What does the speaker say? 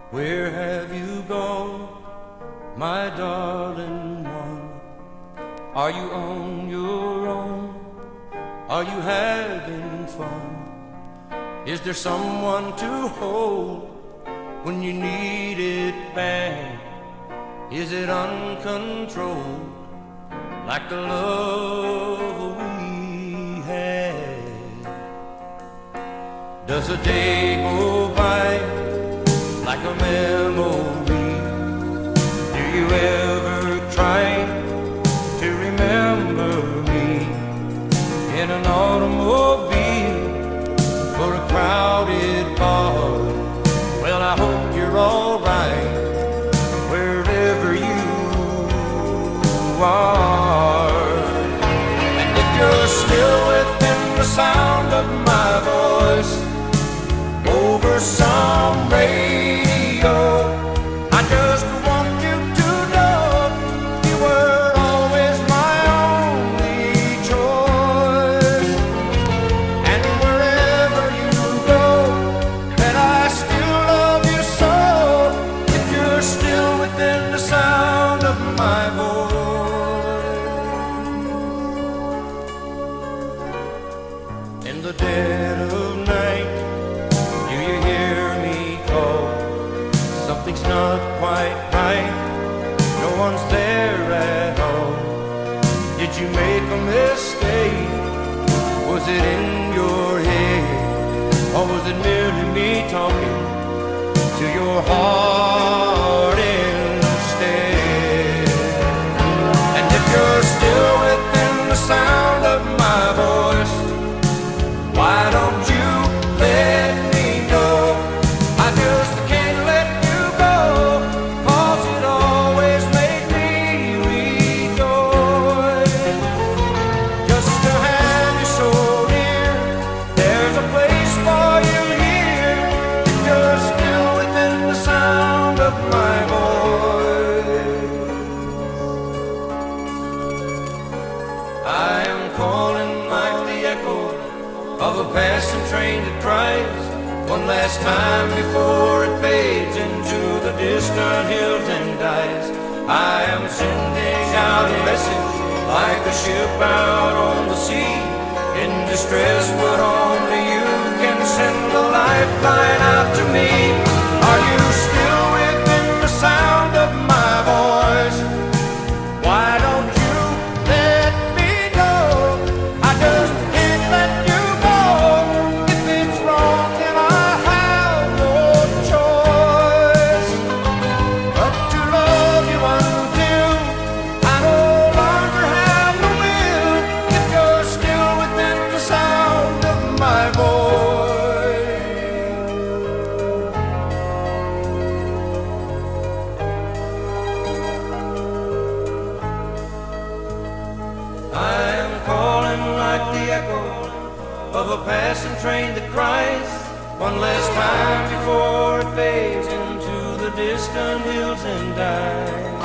Where have you gone, my darling one? Are you on your own? Are you having fun? Is there someone to hold when you need it bad? Is it uncontrolled like the love we had? Does a day go by like a memory? Do you ever try to remember me in an automobile or a crowded bar? Well, I hope you're alright wherever you are. And if you're still within the sound of my voice over some radio, I just want you to know you were always my only choice. And wherever you go, that I still love you so, if you're still within the sound of my voice. In the dead of night, do you hear me call? Something's not quite right, no one's there at all. Did you make a mistake? Was it in your head? Or was it merely me talking to your heart instead? And if you're still within the sound of my voice, why don't you let me know? I just can't let you go, 'cause it always made me rejoice. Just to have you so near, there's a place for you here, if you're still within the sound of my voice. I am calling like the echo of a passing train that cries one last time before it fades into the distant hills and dies. I am sending out a message like a ship out on the sea, in distress, but only you can send a lifeline out to me. Are you still within the sound of my voice? Why don't you let me know? I just can't let you go. If it's wrong, then I have no choice but to love you until I no longer have the will, if you're still within the sound of my voice. I am calling like the echo of a passing train that cries one last time before it fades into the distant hills and dies.